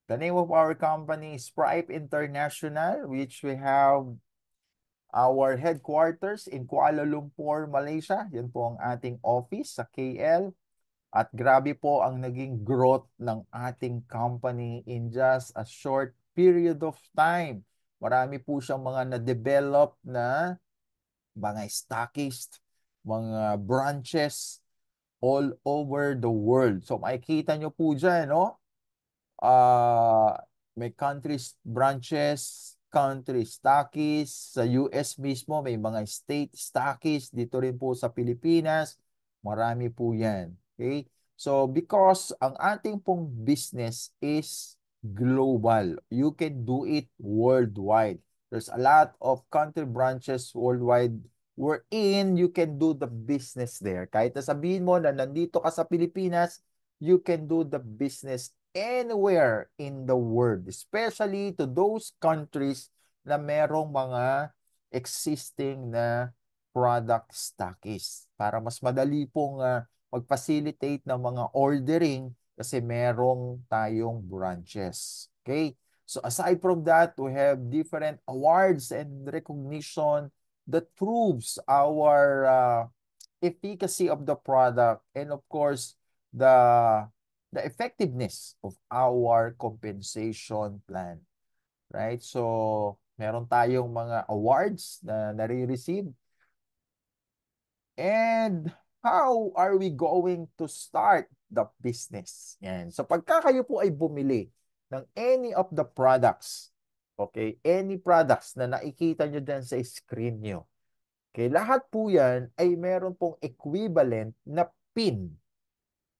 The name of our company is Stripe International, which we have our headquarters in Kuala Lumpur, Malaysia. Yan po ang ating office sa KL. At grabe po ang naging growth ng ating company in just a short period of time. Marami po siyang mga na-develop na mga stockist, mga branches all over the world. So makikita nyo po dyan, no? uh, may countries branches, country stockists, sa US mismo may mga state stockists, dito rin po sa Pilipinas, marami po yan. Okay? So because ang ating pong business is global, you can do it worldwide. There's a lot of country branches worldwide wherein you can do the business there. Kahit na sabihin mo na nandito ka sa Pilipinas, you can do the business anywhere in the world, especially to those countries na merong mga existing na product stockists para mas madali pong mag-facilitate ng mga ordering kasi merong tayong branches. Okay? So aside from that, we have different awards and recognition that proves our efficacy of the product and of course the effectiveness of our compensation plan, right? So, meron tayong mga awards na nare-receive. And how are we going to start the business? Yan. So, pagka kayo po ay bumili ng any of the products, okay, any products na nakikita nyo dyan sa screen nyo, okay, lahat po yan ay meron pong equivalent na PIN.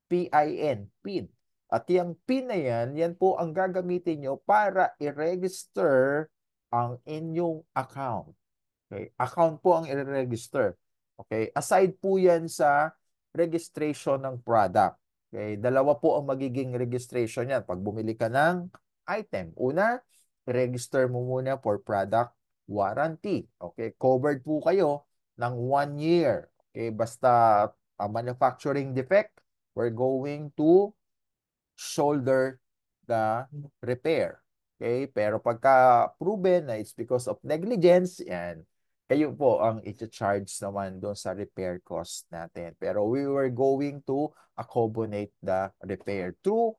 PIN, PIN. At yung PIN na yan, yan po ang gagamitin nyo para i-register ang inyong account. Okay? Account po ang i-register. Okay? Aside po yan sa registration ng product. Okay? Dalawa po ang magiging registration yan. Pag bumili ka ng item. Una, register mo muna for product warranty. Okay? Covered po kayo ng 1 year. Okay? Basta manufacturing defect, we're going to shoulder the repair. Okay? Pero pagka proven na it's because of negligence, yan, kayo po ang i-charge naman doon sa repair cost natin. Pero we were going to accommodate the repair through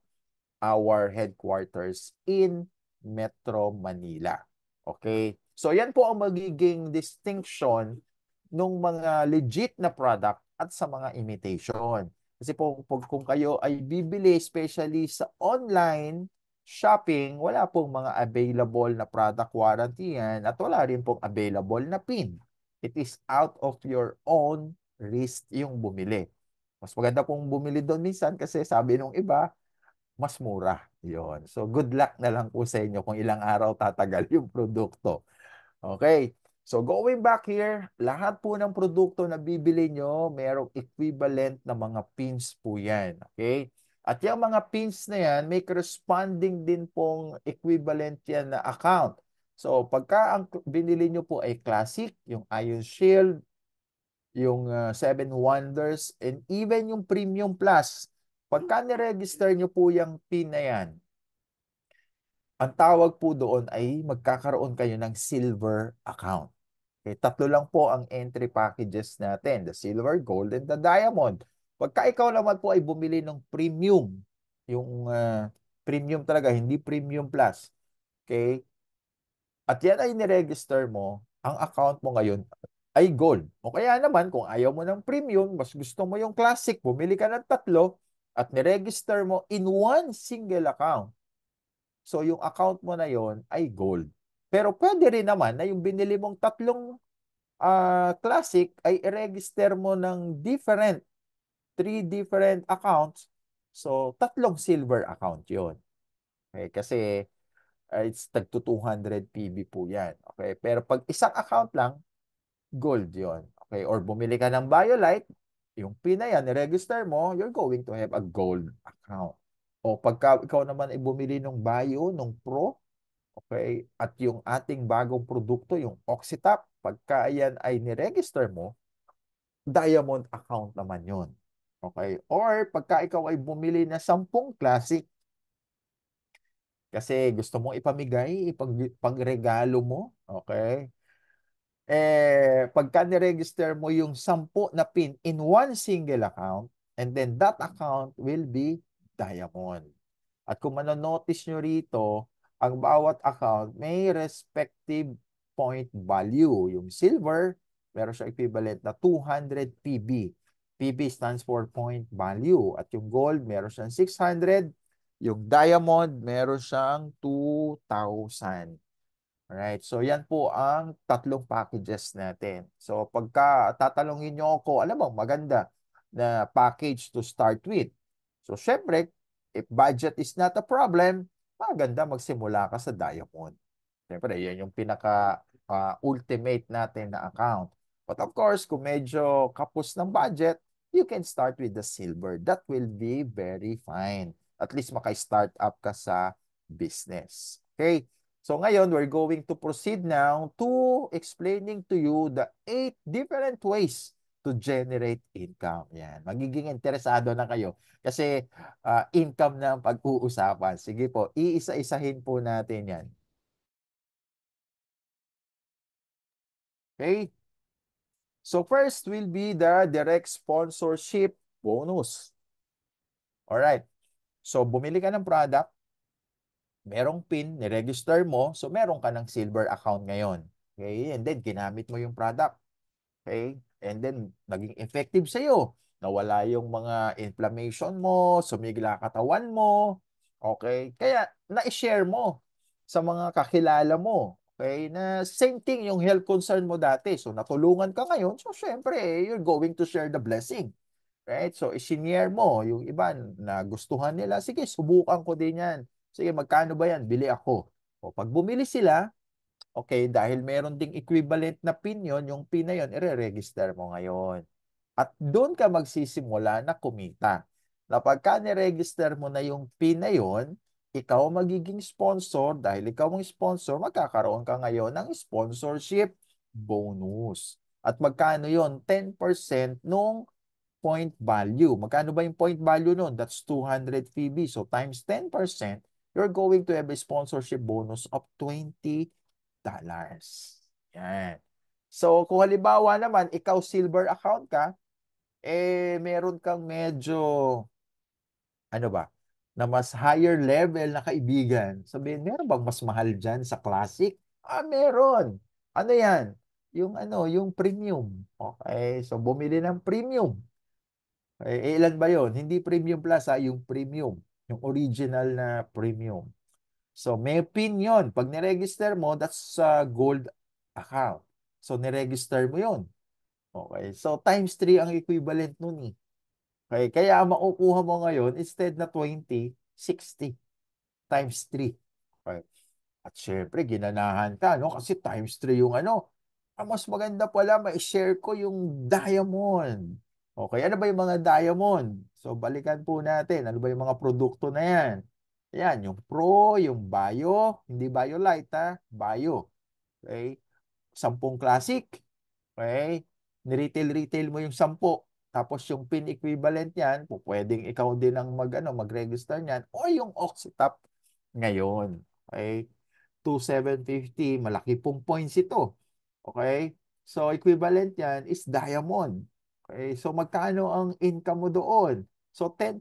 our headquarters in Metro Manila. Okay? So yan po ang magiging distinction ng mga legit na product at sa mga imitation. Kasi po kung kayo ay bibili especially sa online shopping, wala pong mga available na product warranty yan at wala rin pong available na PIN. It is out of your own risk yung bumili. Mas maganda pong bumili doon minsan kasi sabi nung iba, mas mura. Yun. So good luck na lang po sa inyo kung ilang araw tatagal yung produkto. Okay. So going back here, lahat po ng produkto na bibili nyo, merong equivalent na mga pins po yan. Okay? At yung mga pins na yan, may corresponding din pong equivalent yan na account. So pagka ang binili nyo po ay classic, yung Iron Shield, yung Seven Wonders, and even yung Premium Plus, pagka niregister nyo po yung pin na yan, ang tawag po doon ay magkakaroon kayo ng silver account. Okay, tatlo lang po ang entry packages natin, the silver, gold, and the diamond. Pagka ikaw naman po ay bumili ng premium, yung premium talaga, hindi premium plus. Okay? At yan ay niregister mo, ang account mo ngayon ay gold. O kaya naman, kung ayaw mo ng premium, mas gusto mo yung classic, bumili ka ng tatlo at niregister mo in one single account. So, yung account mo na yon ay gold. Pero pwede rin naman na yung binili mong tatlong classic ay i-register mo ng different, 3 different accounts. So, tatlong silver account yon. Okay? Kasi it's tag to 200 PB po yan. Okay? Pero pag isang account lang, gold yon. Okay? Or bumili ka ng BioLite, yung PIN na yan, i-register mo, you're going to have a gold account. O pagka ikaw naman ay bumili ng Bio, ng Pro, okay, at yung ating bagong produkto, yung Oxytap, pagka yan ay niregister mo, diamond account naman yun. Okay? Or pagka ikaw ay bumili na 10 classic, Kasi gusto mong ipamigay, pagregalo mo, okay? Pagka niregister mo yung 10 na PIN in one single account, and then that account will be Diamond. At kung manonotice nyo rito, ang bawat account may respective point value. Yung silver, meron siya equivalent na 200 PB. PB stands for point value. At yung gold, meron siyang 600. Yung diamond, meron siyang 2,000. Alright, so yan po ang tatlong packages natin. So pagka tatanungin nyo ako, alam mo, maganda na package to start with. So syempre, if budget is not a problem, maganda magsimula ka sa Diamond. Syempre, yan yung pinaka ultimate natin na account. But of course, kung medyo kapos ng budget, you can start with the silver. That will be very fine. At least maka-start up ka sa business. Okay? So ngayon, we're going to proceed now to explaining to you the 8 different ways to generate income. Yan. Magiging interesado na kayo kasi income na ang pag-uusapan. Sige po, iisa-isahin po natin yan. Okay? So first will be the direct sponsorship bonus. Alright. So bumili ka ng product, merong PIN, niregister mo, so meron ka ng silver account ngayon. Okay? And then, ginamit mo yung product. Okay? And then, naging effective sa'yo. Nawala yung mga inflammation mo, sumigla katawan mo. Okay? Kaya, na-share mo sa mga kakilala mo. Okay? Na same thing yung health concern mo dati. So, natulungan ka ngayon. So, syempre, you're going to share the blessing. Right? So, isinare mo yung iba na gustuhan nila. Sige, subukan ko din yan. Sige, magkano ba yan? Bili ako. O, pag bumili sila, okay, dahil meron ding equivalent na PIN yun, yung PIN na yun, i-register mo ngayon. At doon ka magsisimula na kumita. Na pagka ni-register mo na yung PIN na yun, ikaw magiging sponsor. Dahil ikaw ang sponsor, magkakaroon ka ngayon ng sponsorship bonus. At magkano yun? 10% nung point value. Magkano ba yung point value nun? That's 200 PB. So times 10%, you're going to have a sponsorship bonus of $20. Yan. So kung halimbawa naman, ikaw silver account ka, meron kang medyo, ano ba, na mas higher level na kaibigan. Sabihin, meron bang mas mahal dyan sa classic? Meron. Ano yan? Yung ano, yung premium. Okay, so bumili ng premium. Ilan ba yon? Hindi premium plus yung premium. Yung original na premium. So may PIN yun. Pag niregister mo, that's gold account. So niregister mo yun. Okay. So times 3 ang equivalent nun eh. Okay. Kaya ang makukuha mo ngayon, instead na 20, 60 times 3. Okay. At syempre, ginanahan ka, no? Kasi times 3 yung ano. Ang mas maganda pala, ma-share ko yung diamond. Okay, ano ba yung mga diamond? So, balikan po natin. Ano ba yung mga produkto na yan? Yan, yung Pro, yung Bio, hindi Bio Light, ha? Bio. Okay? 10 classic. Okay? Ni-retail mo yung 10. Tapos yung pin equivalent yan, pwedeng ikaw din ang mag-register niyan. O yung Oxytap ngayon. Okay? 2,750, malaki pong points ito. Okay? So, equivalent yan is diamond. Okay? So, magkano ang income mo doon? So, 10%.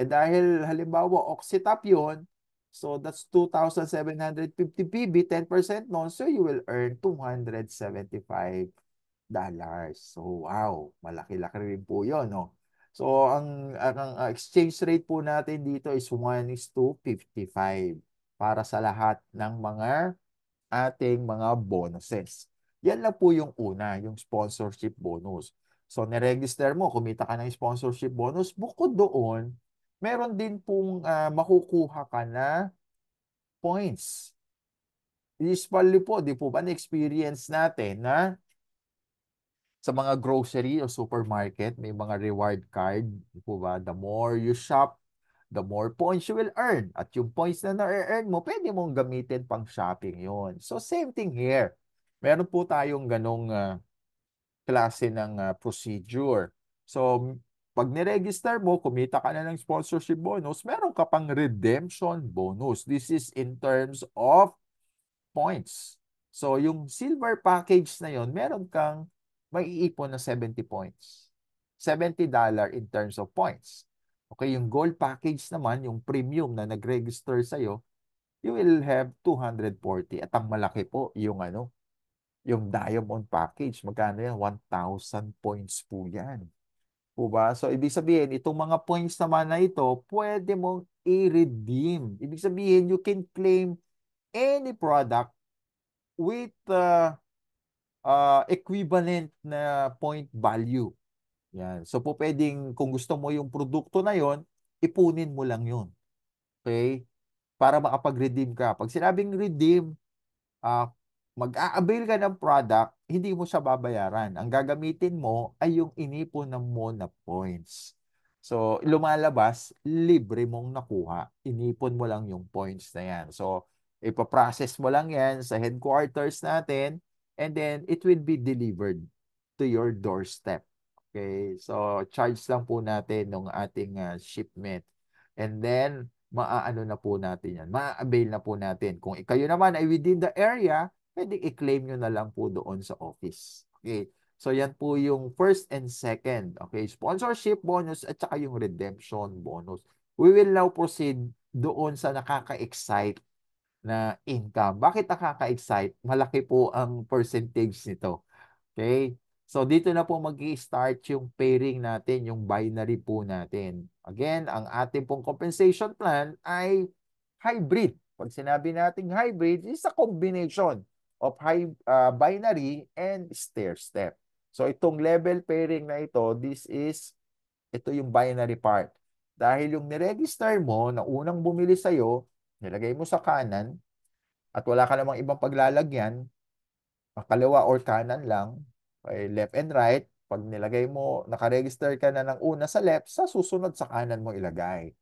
Dahil halimbawa, Oxytap yun, so that's 2,750 PB, 10% noon, so you will earn $275. So, wow, malaki-laki rin po yun, no? So, ang exchange rate po natin dito is 1:55 para sa lahat ng mga ating mga bonuses. Yan lang po yung una, yung sponsorship bonus. So, niregister mo, kumita ka ng sponsorship bonus. Bukod doon, meron din pong makukuha ka na points. Usually po, di po ba na-experience natin na sa mga grocery o supermarket, may mga reward card, di po ba? The more you shop, the more points you will earn. At yung points na na-earn mo, pwede mong gamitin pang shopping yon. So, same thing here. Meron po tayong ganong klase ng procedure. So, pag niregister mo, kumita ka na ng sponsorship bonus, meron ka pang redemption bonus. This is in terms of points. So, yung silver package na yon, meron kang maiipon na 70 points. $70 in terms of points. Okay, yung gold package naman, yung premium na nag-register sa'yo, you will have 240. At ang malaki po, yung diamond package. Magkano yan? 1,000 points po yan. Po ba? So, ibig sabihin, itong mga points naman na ito, pwede mong i-redeem. Ibig sabihin, you can claim any product with equivalent na point value. Yan. So po pwedeng kung gusto mo yung produkto na yon, ipunin mo lang yun. Okay? Para makapag-redeem ka. Pag sinabing redeem, uh, mag-a-avail ka ng product, hindi mo siya babayaran. Ang gagamitin mo ay yung inipon mo na points. So, lumalabas, libre mong nakuha. Inipon mo lang yung points na yan. So, ipaprocess mo lang yan sa headquarters natin and then it will be delivered to your doorstep. Okay? So, charge lang po natin ng ating shipment. And then, maaano na po natin yan. Ma-avail na po natin. Kung kayo naman ay within the area, pwede i-claim nyo na lang po doon sa office. Okay. So, yan po yung first and second. Okay. Sponsorship bonus at saka yung redemption bonus. We will now proceed doon sa nakaka-excite na income. Bakit nakaka-excite? Malaki po ang percentage nito. Okay? So, dito na po mag-i-start yung pairing natin, yung binary po natin. Again, ang ating pong compensation plan ay hybrid. Pag sinabi nating hybrid, is a combination of binary and stair-step. So, itong level pairing na ito, ito yung binary part. Dahil yung niregister mo na unang bumili sa'yo, nilagay mo sa kanan, at wala ka namang ibang paglalagyan, kaliwa or kanan lang, okay, left and right, pag nilagay mo, nakaregister ka na ng una sa left, sa susunod sa kanan mo ilagay.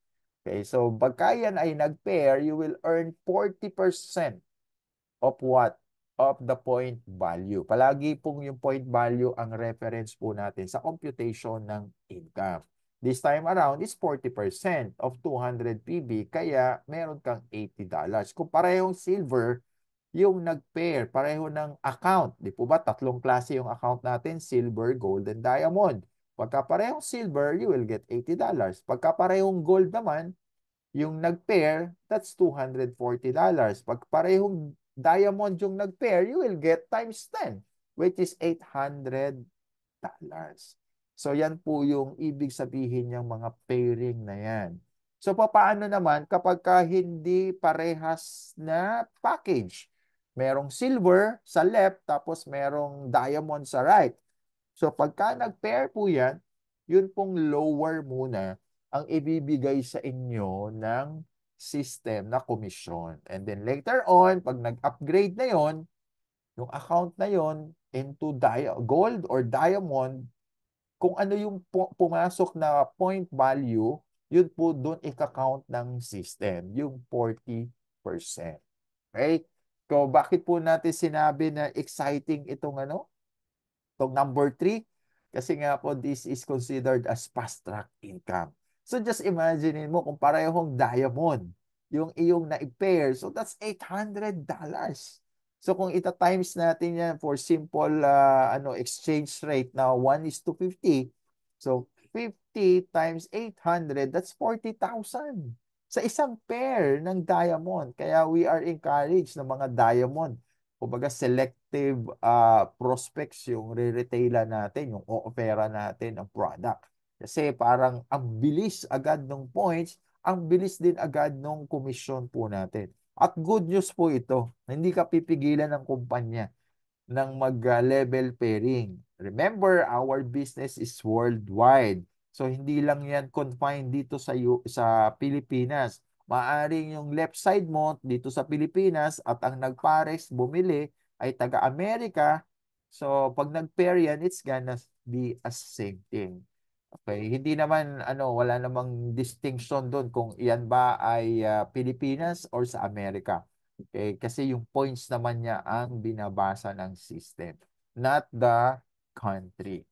Okay, so pagka yan ay nag-pair, you will earn 40% of what? Of the point value. Palagi pong yung point value ang reference po natin sa computation ng income. This time around is 40% of 200 PB, kaya meron kang $80. Kung parehong silver, yung nag-pair, pareho ng account. Di po ba? Tatlong klase yung account natin, silver, gold, and diamond. Pagka parehong silver, you will get $80. Pagka parehong gold naman, yung nag-pair, that's $240. Pag parehong diamond yung nag-pair, you will get times 10, which is $800. So yan po yung ibig sabihin ng mga pairing na yan. So paano naman kapag hindi parehas na package? Merong silver sa left tapos merong diamond sa right. So pagka nag-pair po yan, yun pong lower muna ang ibibigay sa inyo ng system na komisyon. And then later on, pag nag-upgrade na yon, yung account na yon into gold or diamond, kung ano yung pumasok na point value, yun po doon ika-count ng system, yung 40%. Okay? So bakit po natin sinabi na exciting itong itong number 3? Kasi nga po, this is considered as fast-track income. So just imagine mo kung parehong diamond yung iyong na-pair. So that's $800. So kung ita-times natin yan for simple exchange rate na 1:50. So 50 times 800, that's 40,000 sa isang pair ng diamond. Kaya we are encouraged ng mga diamond, kumbaga selective prospects yung re-retailan natin, yung o-opera natin ng product. Kasi parang ang bilis agad ng points, ang bilis din agad ng komisyon po natin. At good news po ito, hindi ka pipigilan ng kumpanya ng mag-level pairing. Remember, our business is worldwide. So, hindi lang yan confined dito sa Pilipinas. Maaring yung left side mo dito sa Pilipinas at ang nagpares bumili ay taga-Amerika. So, pag nag-pair yan, it's gonna be a same thing. Okay, hindi naman wala namang distinction doon kung iyan ba ay Pilipinas or sa Amerika. Okay, kasi yung points naman niya ang binabasa ng system, not the country.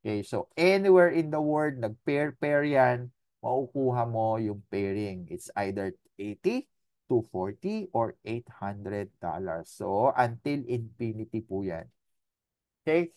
Okay, so anywhere in the world, nag-pair-pair yan, makukuha mo yung pairing. It's either 80, 240, or $800. So, until infinity po yan. Okay?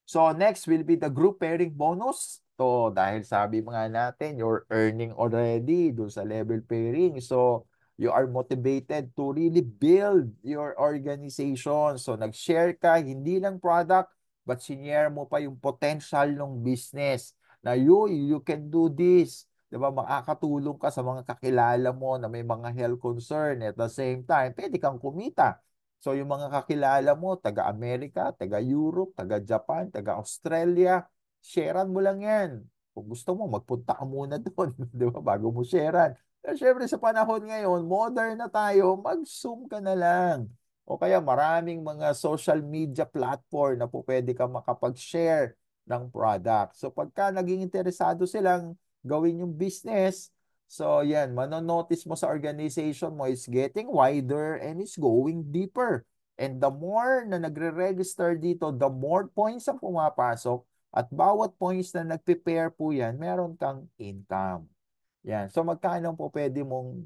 So, next will be the group pairing bonus. So, dahil sabi mga natin, you're earning already dun sa level pairing. So, you are motivated to really build your organization. So, nag-share ka, hindi lang product, but sinare mo pa yung potential ng business na you can do this. Diba? Makakatulong ka sa mga kakilala mo na may mga health concern. At the same time, pwede kang kumita. So yung mga kakilala mo, taga-Amerika, taga-Europe, taga-Japan, taga-Australia, sharean mo lang yan. Kung gusto mo, magpunta ka muna doon, di ba, bago mo sharean. Pero syempre sa panahon ngayon, modern na tayo, mag-Zoom ka na lang. O kaya maraming mga social media platform na po pwede ka makapag-share ng product. So pagka naging interesado silang gawin yung business, so yan, manonotice mo sa organization mo is getting wider and it's going deeper. And the more na nagre-register dito, the more points ang pumapasok at bawat points na nagpe-pair po yan, meron kang income. Yan. So magkano po pwede mong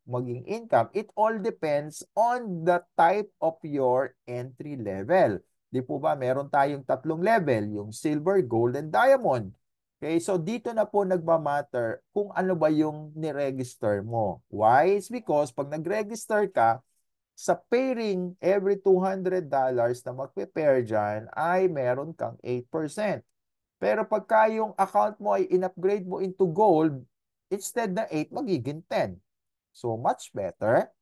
maging income? It all depends on the type of your entry level. Di po ba meron tayong tatlong level, yung silver, gold, and diamond. Okay, so dito na po nagmamatter kung ano ba yung niregister mo. Why? It's because pag nag-register ka, sa pairing every $200 na magpe-pair dyan, ay meron kang 8%. Pero pagka yung account mo ay in-upgrade mo into gold, instead na 8, magiging 10. So much better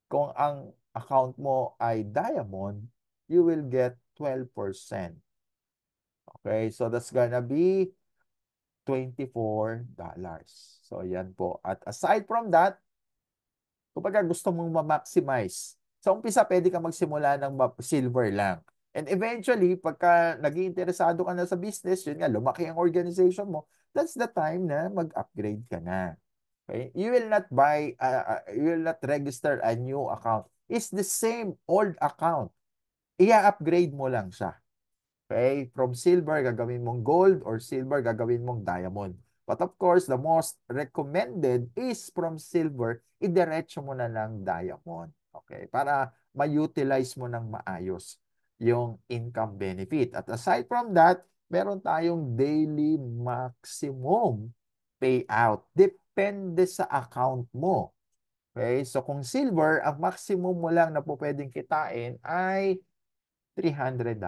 kung ang account mo ay diamond, you will get 12%. Okay, so that's gonna be $24. So, yan po. At aside from that, kapag gusto mong ma-maximize, sa umpisa, pwede ka magsimula ng silver lang. And eventually, pagka naging interesado ka na sa business, yun nga, lumaki ang organization mo, that's the time na mag-upgrade ka na. Okay? You will not register a new account. It's the same old account. I-upgrade mo lang siya. Okay? From silver, gagawin mong gold, or silver, gagawin mong diamond. But of course, the most recommended is from silver, idiretso mo na ng diamond. Okay? Para ma-utilize mo ng maayos yung income benefit. At aside from that, meron tayong daily maximum payout. Depende sa account mo. Okay? So kung silver, ang maximum mo lang na po pwedeng kitain ay $300.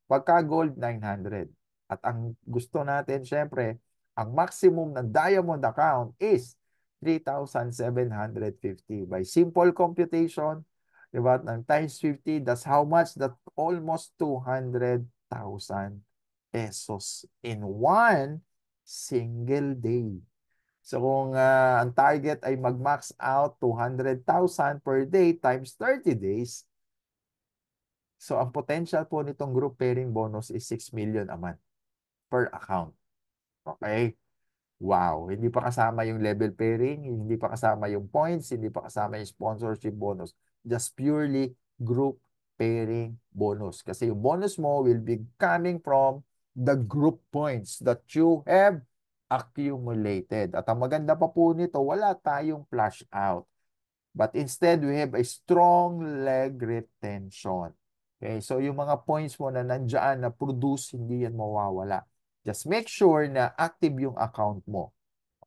Pagka gold, 900. At ang gusto natin, syempre, ang maximum ng diamond account is 3,750. By simple computation, diba, ng times 50, that's how much? That almost 200,000 pesos in one single day. So kung ang target ay mag-max out 200,000 per day times 30 days, so, ang potential po nitong group pairing bonus is 6 million a month per account. Okay? Wow. Hindi pa kasama yung level pairing, hindi pa kasama yung points, hindi pa kasama yung sponsorship bonus. Just purely group pairing bonus. Kasi yung bonus mo will be coming from the group points that you have accumulated. At ang maganda pa po nito, wala tayong flash out. But instead, we have a strong leg retention. Okay, so yung mga points mo na nandyan na produce, hindi yan mawawala. Just make sure na active yung account mo.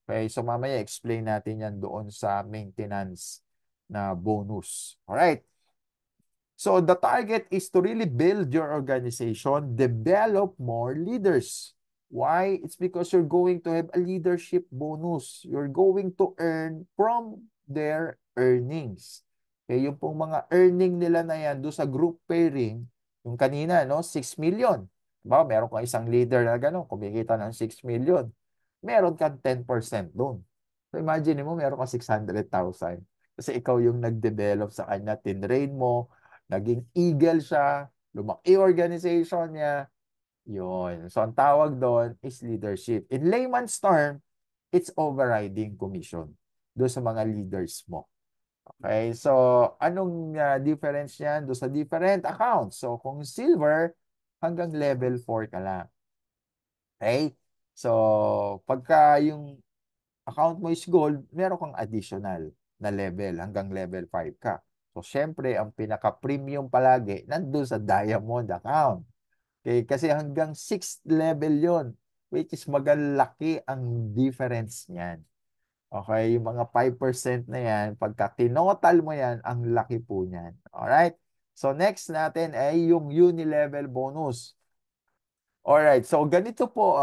Okay, so mamaya explain natin yan doon sa maintenance na bonus. Alright. So the target is to really build your organization, develop more leaders. Why? It's because you're going to have a leadership bonus. You're going to earn from their earnings. Okay, yung pong mga earning nila na yan doon sa group pairing, yung kanina, no, 6 million. Diba? Meron kang isang leader na gano'n, kumikita ng 6 million. Meron kang 10% doon. So imagine mo, meron kang 600,000. Kasi ikaw yung nag-develop sa kanya, tinrain mo, naging eagle siya, lumaki organization niya, yun. So, ang tawag doon is leadership. In layman's term, it's overriding commission doon sa mga leaders mo. Okay? So, anong difference niyan doon sa different accounts? So, kung silver, hanggang level 4 ka lang. Okay? So, pagka yung account mo is gold, meron kang additional na level hanggang level 5 ka. So, syempre, ang pinaka-premium palagi nandun sa diamond account. Okay? Kasi hanggang 6th level yon, which is magalaki ang difference niyan. Okay? Yung mga 5% na yan, pagka tinotal mo yan, ang laki po niyan. Alright? So, next natin ay yung uni-level bonus. Alright, so ganito po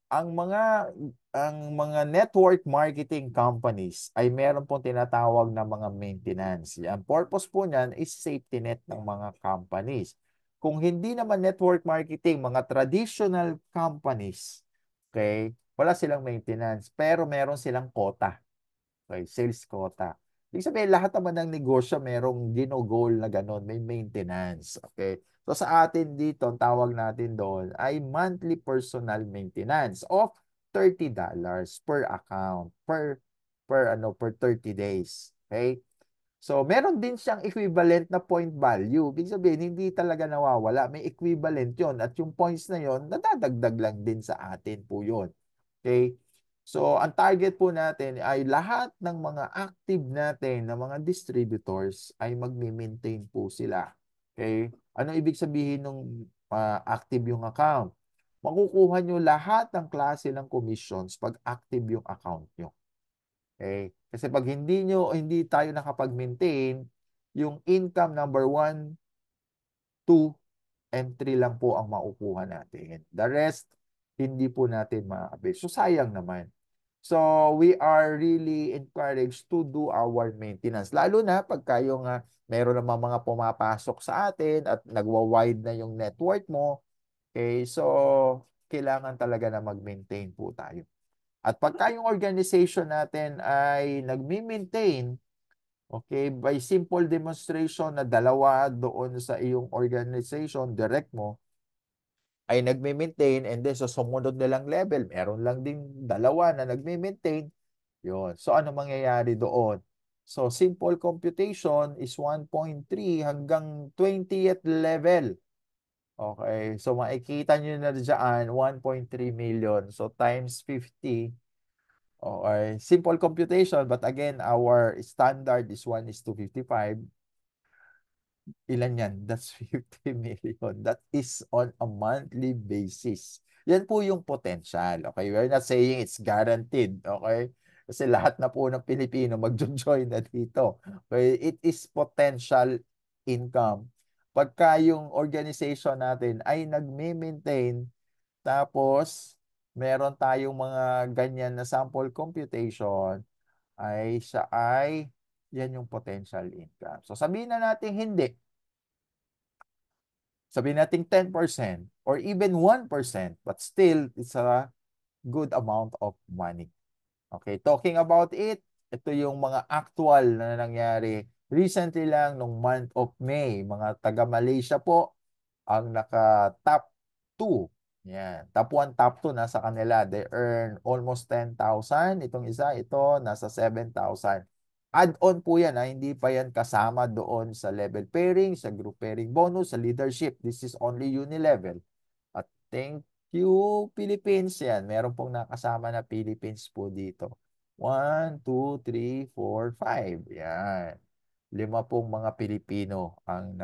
ang mga network marketing companies ay meron pong tinatawag na mga maintenance. Ang purpose po niyan is safety net ng mga companies. Kung hindi naman network marketing, mga traditional companies, okay, wala silang maintenance, pero meron silang quota. Okay, sales quota. Ibig sabihin, lahat naman ng negosyo merong ginogol na gano'n, may maintenance. Okay? So sa atin dito, ang tawag natin doon ay monthly personal maintenance of $30 per account, per 30 days. Okay? So, meron din siyang equivalent na point value. Ibig sabihin, hindi talaga nawawala. May equivalent yon. At yung points na yon, nadadagdag lang din sa atin po yun. Okay? So, ang target po natin ay lahat ng mga active natin na mga distributors ay magmi-maintain po sila. Okay? Ano ibig sabihin ng active yung account? Makukuha nyo lahat ng klase ng commissions pag active yung account nyo. Okay? Kasi pag hindi tayo nakapag-maintain, yung income number 1, 2, and 3 lang po ang makukuha natin. The rest, hindi po natin ma-avail. So, sayang naman. So, we are really encouraged to do our maintenance. Lalo na pagka yung meron naman mga pumapasok sa atin at nagwa-wide na yung network mo. Okay, so kailangan talaga na mag-maintain po tayo. At pagka yung organization natin ay nagmi-maintain, okay, by simple demonstration na dalawa doon sa iyong organization, direct mo, ay nagmi-maintain and then sa sumunod nilang level, meron lang ding dalawa na nagmi-maintain, yun. So ano mangyayari doon? So simple computation is 1.3 hanggang 20th level. Okay, so makikita nyo na dyan, 1.3 million. So times 50. Okay, simple computation, but again, our standard is 1:55. Ilan yan? That's 50 million. That is on a monthly basis. Yan po yung potential. Okay, we're not saying it's guaranteed. Okay, kasi lahat na po ng Pilipino mag-join na dito. Okay, it is potential income. Pagka yung organization natin ay nagme-maintain, tapos meron tayong mga ganyan na sample computation, ay siya ay yan yung potential income. So sabihin na natin hindi. Sabihin natin 10% or even 1%, but still it's a good amount of money. Okay, talking about it, ito yung mga actual na nangyari recently lang nung month of May. Mga taga Malaysia po ang naka-top 2. Yan. Top 1, top 2 nasa kanila. They earn almost 10,000. Itong isa, ito, nasa 7,000. Add-on po yan. Hindi pa yan kasama doon sa level pairing, sa group pairing bonus, sa leadership. This is only uni-level. At thank you, Philippines. Yan. Meron pong nakasama na Philippines po dito. 1, 2, 3, 4, 5. Yan. 5 pong mga Pilipino ang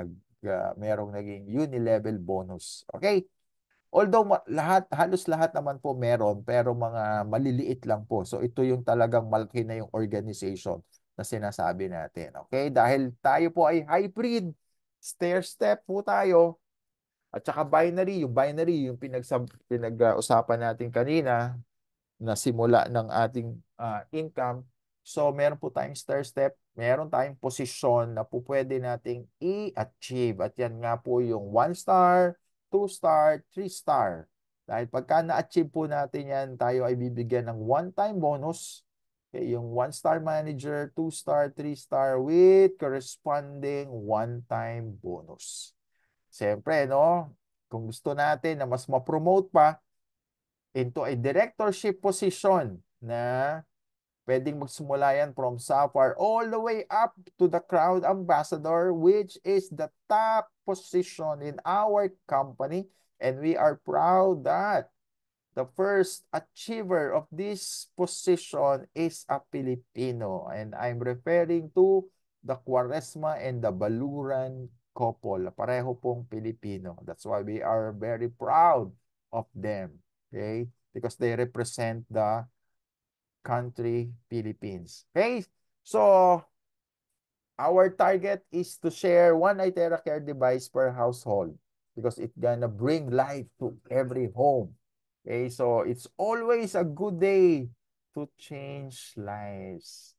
merong naging uni-level bonus. Okay? Although halos lahat naman po meron, pero mga maliliit lang po. So ito yung talagang malaki na yung organization na sinasabi natin. Okay? Dahil tayo po ay hybrid, stair-step po tayo, at saka yung pinag-usapan natin kanina, na simula ng ating income. So, meron po tayong stair step, meron tayong posisyon na po pwede nating i-achieve. At yan nga po yung 1 star, 2 star, 3 star. Dahil pagka na-achieve po natin yan, tayo ay bibigyan ng one-time bonus. Okay, yung 1 star manager, 2 star, 3 star with corresponding one-time bonus. Siyempre, no? Kung gusto natin na mas ma-promote pa, into a directorship position na pwedeng magsimula yan from software all the way up to the crowd ambassador, which is the top position in our company. And we are proud that the first achiever of this position is a Filipino. And I'm referring to the Quaresma and the Baluran couple. Pareho pong Filipino. That's why we are very proud of them. Okay? Because they represent the country Philippines. Okay? So, our target is to share one Itera Care device per household because it's gonna bring life to every home. Okay, so it's always a good day to change lives.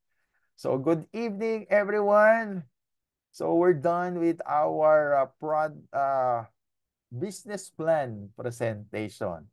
So good evening, everyone. So we're done with our business plan presentation.